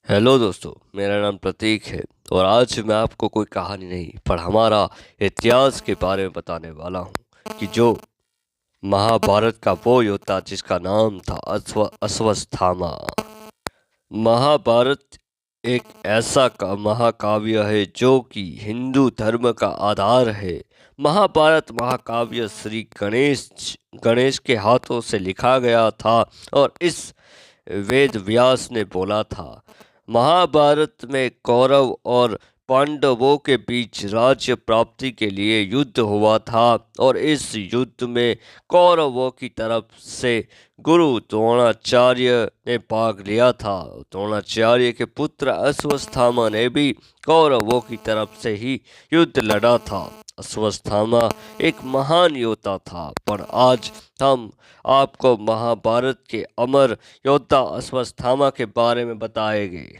Hello दोस्तों, मेरा नाम प्रतीक है और आज मैं आपको कोई कहानी नहीं पर हमारा इतिहास के बारे में बताने वाला हूँ कि जो महाभारत का वो योद्धा जिसका नाम था अश्वत्थामा। महाभारत एक ऐसा महाकाव्य है जो कि हिंदू धर्म का आधार है। महाभारत महाकाव्य श्री गणेश गणेश के हाथों से लिखा गया था और इस वेद व्यास ने बोला था। महाभारत में कौरव और पांडवों के बीच राज्य प्राप्ति के लिए युद्ध हुआ था और इस युद्ध में कौरवों की तरफ से गुरु द्रोणाचार्य ने भाग लिया था। द्रोणाचार्य के पुत्र अश्वत्थामा ने भी कौरवों की तरफ से ही युद्ध लड़ा था। अश्वत्थामा एक महान योद्धा था, पर आज हम आपको महाभारत के अमर योद्धा अश्वत्थामा के बारे में बताएंगे।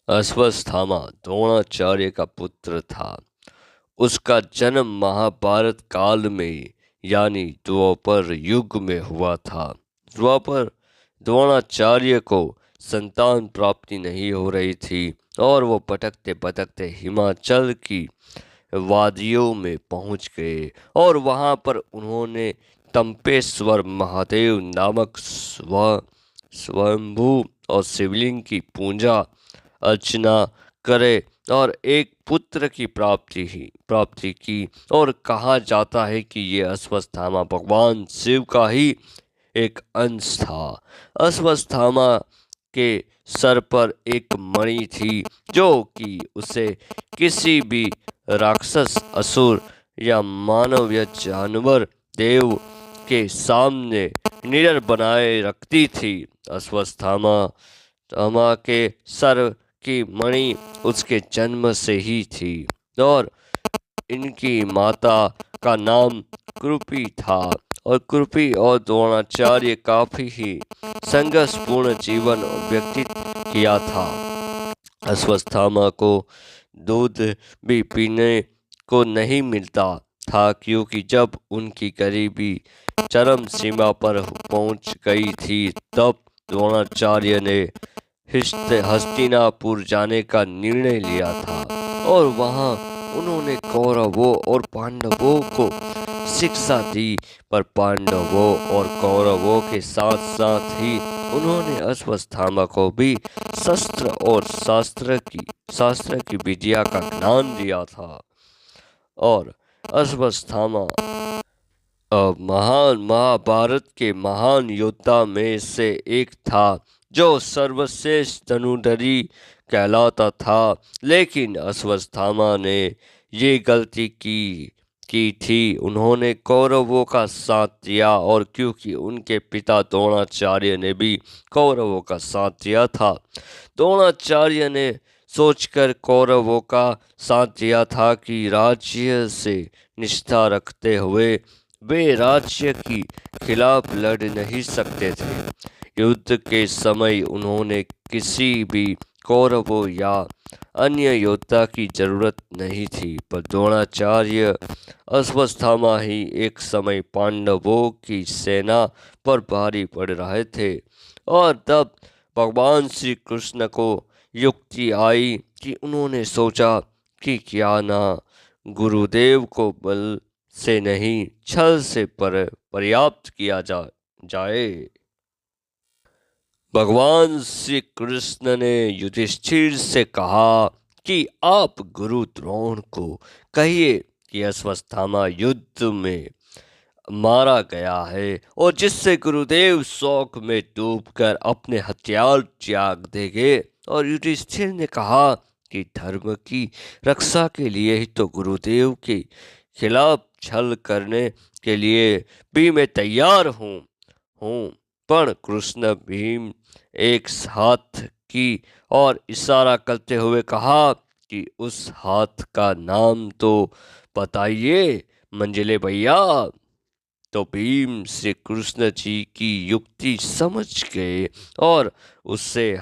अश्वत्थामा द्रोणाचार्य का पुत्र था। उसका जन्म महाभारत काल में यानी द्वापर युग में हुआ था। द्वापर द्रोणाचार्य को संतान प्राप्ति नहीं हो रही थी और वो भटकते भटकते हिमाचल की वादियों में पहुंच गए और वहां पर उन्होंने तंपेश्वर महादेव नामक स्वयंभू और शिवलिंग की पूजा अर्चना करे और एक पुत्र की प्राप्ति की और कहा जाता है कि ये अश्वत्थामा भगवान शिव का ही एक अंश था। अश्वत्थामा के सर पर एक मणि थी जो कि उसे किसी भी राक्षस, असुर या मानव या जानवर देव के सामने निडर बनाए रखती थी। अश्वत्थामा के सर की मणि उसके जन्म से ही थी और इनकी माता का नाम कृपि था और कृपि और द्रोणाचार्य काफी ही संघर्षपूर्ण जीवन व्यतीत किया था। अश्वत्थामा को दूध भी पीने को नहीं मिलता था क्योंकि जब उनकी गरीबी चरम सीमा पर पहुंच गई थी तब द्रोणाचार्य ने हस्तिनापुर जाने का निर्णय लिया था और वहां उन्होंने कौरवों और पांडवों को शिक्षा दी, पर पांडवों और कौरवों के साथ साथ ही उन्होंने अश्वत्थामा को भी शस्त्र और शास्त्र की विद्या का ज्ञान दिया था। और अश्वत्थामा महान महाभारत के महान योद्धा में से एक था जो सर्वश्रेष्ठ धनुर्धरी कहलाता था। लेकिन अश्वत्थामा ने ये गलती की थी, उन्होंने कौरवों का साथ दिया और क्योंकि उनके पिता द्रोणाचार्य ने भी कौरवों का साथ दिया था, द्रोणाचार्य ने सोचकर कौरवों का साथ दिया था कि राज्य से निष्ठा रखते हुए वे राज्य की खिलाफ लड़ नहीं सकते थे। युद्ध के समय उन्होंने किसी भी कौरवों या अन्य योद्धा की जरूरत नहीं थी, पर द्रोणाचार्य अश्वत्थामा ही एक समय पांडवों की सेना पर भारी पड़ रहे थे और तब भगवान श्री कृष्ण को युक्ति आई कि उन्होंने सोचा कि क्या ना गुरुदेव को बल से नहीं छल से पर्याप्त किया जाए। भगवान श्री कृष्ण ने युधिष्ठिर से कहा कि आप गुरु द्रोण को कहिए कि अश्वत्थामा युद्ध में मारा गया है और जिससे गुरुदेव शोक में डूबकर अपने हथियार त्याग देंगे। और युधिष्ठिर ने कहा कि धर्म की रक्षा के लिए ही तो गुरुदेव के खिलाफ छल करने के लिए भी मैं तैयार हूँ। पर कृष्ण भीम एक हाथ की और इशारा करते हुए कहा कि उस हाथ का नाम तो बताइए मंजिले भैया। तो भीम श्री कृष्ण जी की युक्ति समझ गए और उससे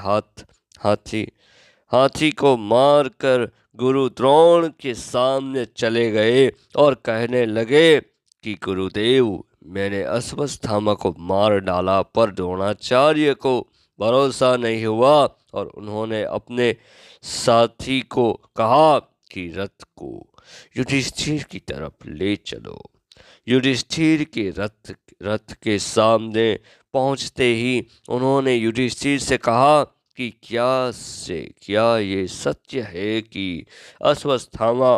हाथी को मारकर गुरु द्रोण के सामने चले गए और कहने लगे कि गुरुदेव, मैंने अश्वत्थामा को मार डाला पर द्रोणाचार्य को भरोसा नहीं हुआ और उन्होंने अपने साथी को कहा कि रथ को युधिष्ठिर की तरफ ले चलो। युधिष्ठिर के रथ के सामने पहुंचते ही उन्होंने युधिष्ठिर से कहा कि क्या ये सत्य है कि अश्वत्थामा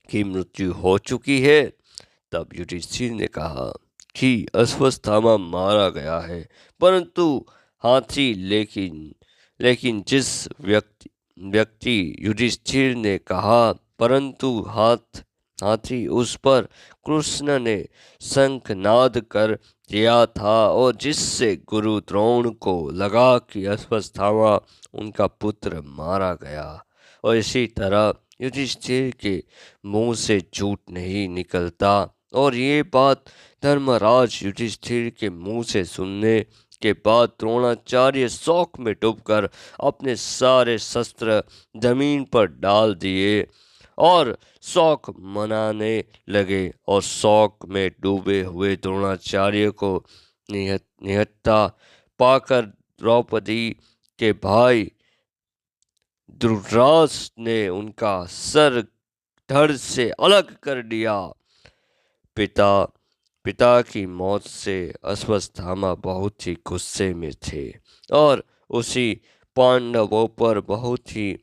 की मृत्यु हो चुकी है? तब युधिष्ठिर ने कहा कि अश्वत्थामा मारा गया है, परंतु हाथी लेकिन लेकिन जिस व्यक्ति युधिष्ठिर ने कहा परंतु हाथी उस पर कृष्ण ने शंखनाद कर दिया था और जिससे गुरु द्रोण को लगा कि अश्वत्थामा उनका पुत्र मारा गया। और इसी तरह युधिष्ठिर के मुंह से झूठ नहीं निकलता। और ये बात धर्मराज युधिष्ठिर के मुंह से सुनने के बाद द्रोणाचार्य शोक में डूबकर अपने सारे शस्त्र जमीन पर डाल दिए और शोक मनाने लगे। और शोक में डूबे हुए द्रोणाचार्य को निहत्था पाकर द्रौपदी के भाई धृतराष्ट्र ने उनका सर धड़ से अलग कर दिया। पिता की मौत से अश्वत्थामा बहुत ही गुस्से में थे और उसी पांडवों पर बहुत ही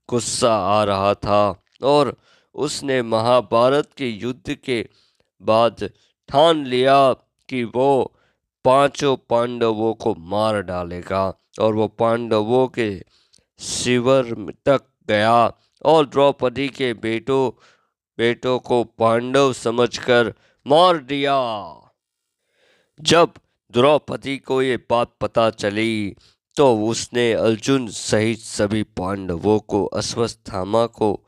गुस्सा आ रहा था और उसने महाभारत के युद्ध के बाद ठान लिया कि वो पांचों पांडवों को मार डालेगा। और वो पांडवों के शिविर तक गया और द्रौपदी के बेटों को पांडव समझकर मार दिया। जब द्रौपदी को ये बात पता चली तो उसने अर्जुन सहित सभी पांडवों को अश्वत्थामा को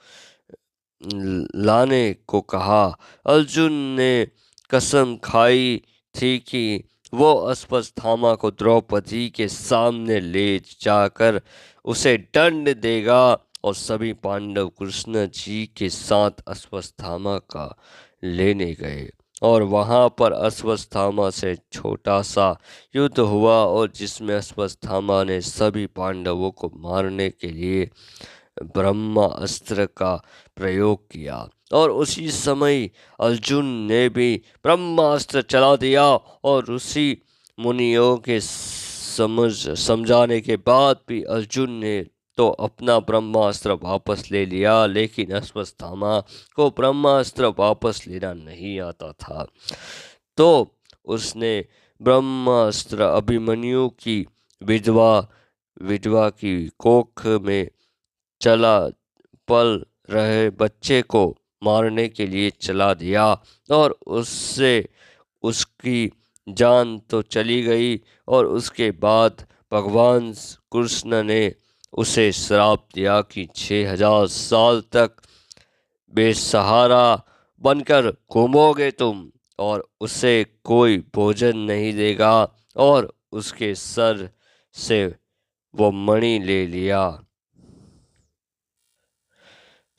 लाने को कहा। अर्जुन ने कसम खाई थी कि वो अश्वत्थामा को द्रौपदी के सामने ले जाकर उसे दंड देगा। और सभी पांडव कृष्ण जी के साथ अश्वत्थामा का लेने गए और वहां पर अश्वत्थामा से छोटा सा युद्ध हुआ और जिसमें अश्वत्थामा ने सभी पांडवों को मारने के लिए ब्रह्मास्त्र का प्रयोग किया। और उसी समय अर्जुन ने भी ब्रह्मास्त्र चला दिया और ऋषि मुनियों के समझाने के बाद भी अर्जुन ने तो अपना ब्रह्मास्त्र वापस ले लिया, लेकिन अश्वत्थामा को ब्रह्मास्त्र वापस लेना नहीं आता था। तो उसने ब्रह्मास्त्र अभिमन्यु की विधवा की कोख में चला पल रहे बच्चे को मारने के लिए चला दिया और उससे उसकी जान तो चली गई। और उसके बाद भगवान कृष्ण ने उसे श्राप दिया कि 6000 साल तक बेसहारा बनकर घूमोगे तुम और उसे कोई भोजन नहीं देगा। और उसके सर से वो मणि ले लिया।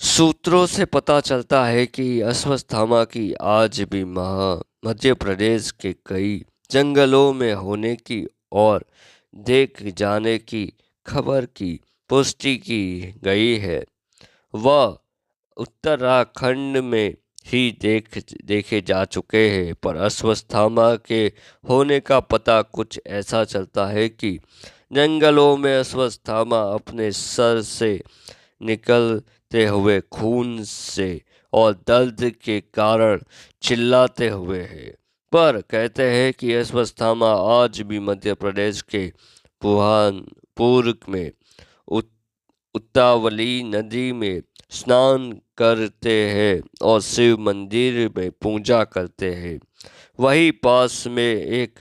सूत्रों से पता चलता है कि अश्वत्थामा की आज भी मध्य प्रदेश के कई जंगलों में होने की और देख जाने की खबर की पुष्टि की गई है। वह उत्तराखंड में ही देखे जा चुके हैं, पर अश्वत्थामा के होने का पता कुछ ऐसा चलता है कि जंगलों में अश्वत्थामा अपने सर से निकलते हुए खून से और दर्द के कारण चिल्लाते हुए है। पर कहते हैं कि अश्वत्थामा आज भी मध्य प्रदेश के बुरहानपुर में उत्तावली नदी में स्नान करते हैं और शिव मंदिर में पूजा करते हैं। वहीं पास में एक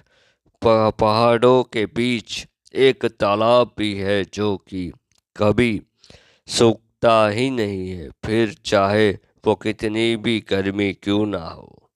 पहाड़ों के बीच एक तालाब भी है जो कि कभी सूखता ही नहीं है, फिर चाहे वो कितनी भी गर्मी क्यों ना हो।